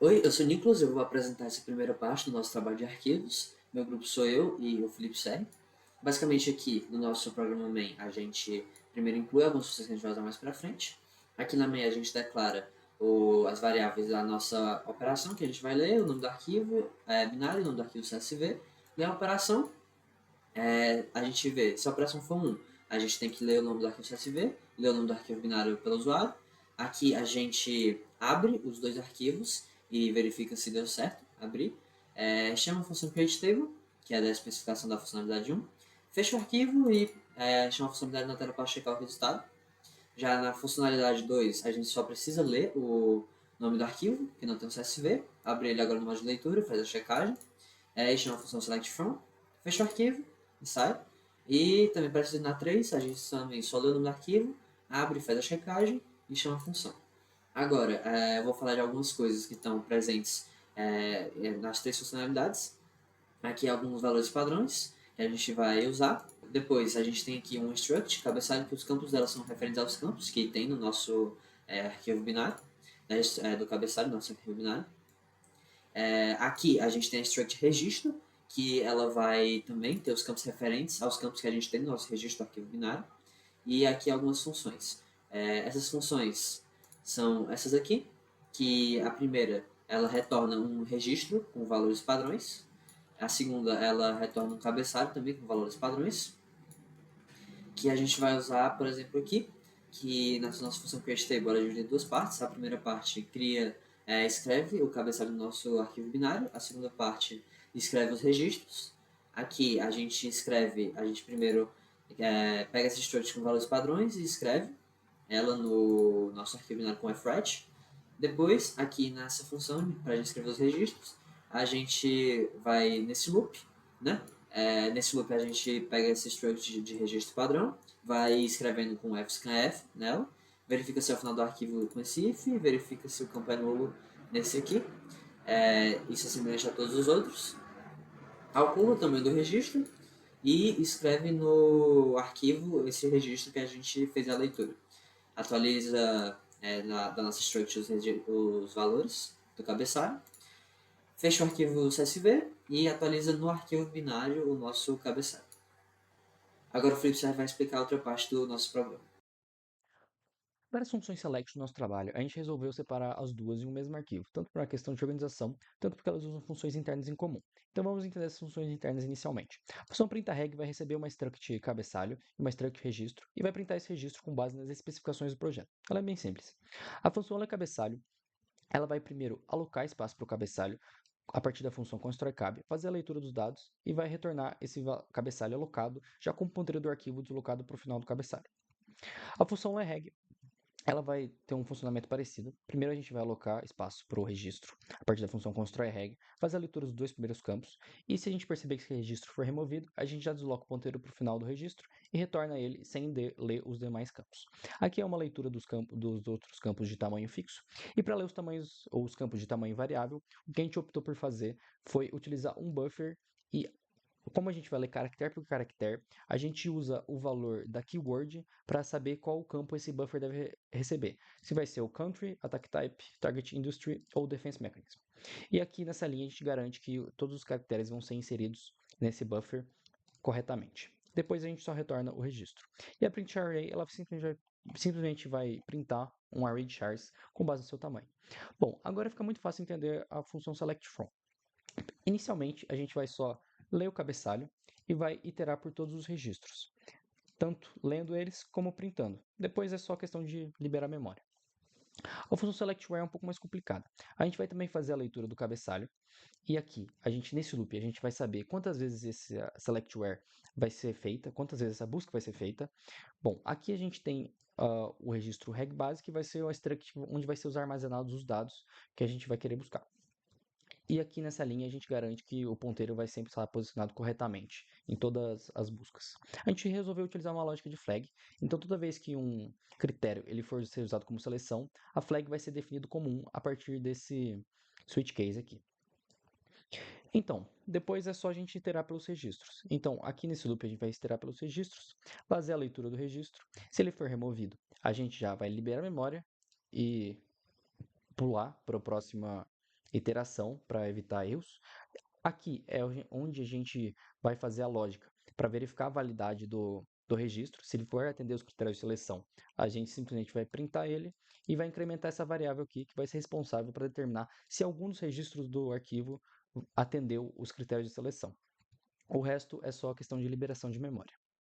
Oi, eu sou o Nicolas, eu vou apresentar essa primeira parte do nosso trabalho de arquivos. Meu grupo sou eu e o Felipe Serri. Basicamente aqui no nosso programa main a gente primeiro inclui algumas funções que a gente vai usar mais para frente. Aqui na main a gente declara as variáveis da nossa operação que a gente vai ler, o nome do arquivo binário, o nome do arquivo CSV, ler a operação, a gente vê, se a operação for 1, a gente tem que ler o nome do arquivo CSV, ler o nome do arquivo binário pelo usuário. Aqui a gente abre os dois arquivos e verifica se deu certo, abrir. Chama a função createTable, que é da especificação da funcionalidade 1. Fecha o arquivo e chama a funcionalidade na tela para checar o resultado. Já na funcionalidade 2, a gente só precisa ler o nome do arquivo, que não tem um CSV. Abre ele agora no modo de leitura, faz a checagem. E chama a função selectFrom. Fecha o arquivo e sai. E também para na 3, a gente também só lê o nome do arquivo, abre, faz a checagem e chama a função. Agora, eu vou falar de algumas coisas que estão presentes nas três funcionalidades. Aqui alguns valores padrões que a gente vai usar. Depois a gente tem aqui um struct, cabeçalho, que os campos dela são referentes aos campos que tem no nosso arquivo binário, né, do cabeçalho, do nosso arquivo binário. Aqui a gente tem a struct registro, que ela vai também ter os campos referentes aos campos que a gente tem no nosso registro do arquivo binário. E aqui algumas funções. Essas funções são essas aqui, que a primeira ela retorna um registro com valores padrões. A segunda ela retorna um cabeçalho também com valores padrões, que a gente vai usar, por exemplo, aqui, que na nossa função createTable ela é dividida em duas partes. A primeira parte escreve o cabeçalho do nosso arquivo binário, a segunda parte escreve os registros. Aqui a gente escreve, a gente primeiro pega essa struct com valores padrões e escreve ela no nosso arquivo binário com fret. Depois, aqui nessa função, para a gente escrever os registros, a gente vai nesse loop, né? Nesse loop a gente pega esse struct de registro padrão, vai escrevendo com fscanf nela, verifica se é o final do arquivo com esse if, verifica se o campo é nulo nesse aqui. Isso é semelhante a todos os outros. Calcula o tamanho do registro e escreve no arquivo esse registro que a gente fez a leitura. Atualiza da nossa struct os valores do cabeçalho, fecha o arquivo CSV e atualiza no arquivo binário o nosso cabeçalho. Agora o Felipe vai explicar outra parte do nosso programa. Para as funções select no nosso trabalho, a gente resolveu separar as duas em um mesmo arquivo, tanto para a questão de organização, tanto porque elas usam funções internas em comum. Então vamos entender as funções internas inicialmente. A função printreg vai receber uma struct cabeçalho e uma struct registro e vai printar esse registro com base nas especificações do projeto. Ela é bem simples. A função cabeçalho, ela vai primeiro alocar espaço para o cabeçalho a partir da função constrói_cabe, fazer a leitura dos dados e vai retornar esse cabeçalho alocado já com o ponteiro do arquivo deslocado para o final do cabeçalho. A função lereg, ela vai ter um funcionamento parecido. Primeiro a gente vai alocar espaço para o registro, a partir da função constrói_reg, fazer a leitura dos dois primeiros campos, e se a gente perceber que esse registro for removido, a gente já desloca o ponteiro para o final do registro e retorna ele sem ler os demais campos. Aqui é uma leitura dos outros campos de tamanho fixo, e para ler os tamanhos ou os campos de tamanho variável, o que a gente optou por fazer foi utilizar um buffer e como a gente vai ler caractere por caractere, a gente usa o valor da keyword para saber qual campo esse buffer deve receber. Se vai ser o country, attack type, target industry ou defense mechanism. E aqui nessa linha a gente garante que todos os caracteres vão ser inseridos nesse buffer corretamente. Depois a gente só retorna o registro. E a print array, ela simplesmente vai printar um array de chars com base no seu tamanho. Bom, agora fica muito fácil entender a função select from. Inicialmente, a gente vai só ler o cabeçalho e vai iterar por todos os registros, tanto lendo eles como printando. Depois é só questão de liberar a memória. A função selectWhere é um pouco mais complicada. A gente vai também fazer a leitura do cabeçalho e aqui, nesse loop, a gente vai saber quantas vezes esse selectWhere vai ser feita, quantas vezes essa busca vai ser feita. Bom, aqui a gente tem o registro regbase, que vai ser o struct onde vai ser os armazenados os dados que a gente vai querer buscar. E aqui nessa linha a gente garante que o ponteiro vai sempre estar posicionado corretamente em todas as buscas. A gente resolveu utilizar uma lógica de flag, então toda vez que um critério ele for ser usado como seleção, a flag vai ser definido como 1 a partir desse switch case aqui. Então, depois é só a gente iterar pelos registros. Então, aqui nesse loop a gente vai iterar pelos registros, fazer a leitura do registro. Se ele for removido, a gente já vai liberar a memória e pular para a próxima iteração para evitar erros. Aqui é onde a gente vai fazer a lógica para verificar a validade do registro. Se ele for atender os critérios de seleção, a gente simplesmente vai printar ele e vai incrementar essa variável aqui, que vai ser responsável para determinar se algum dos registros do arquivo atendeu os critérios de seleção. O resto é só questão de liberação de memória.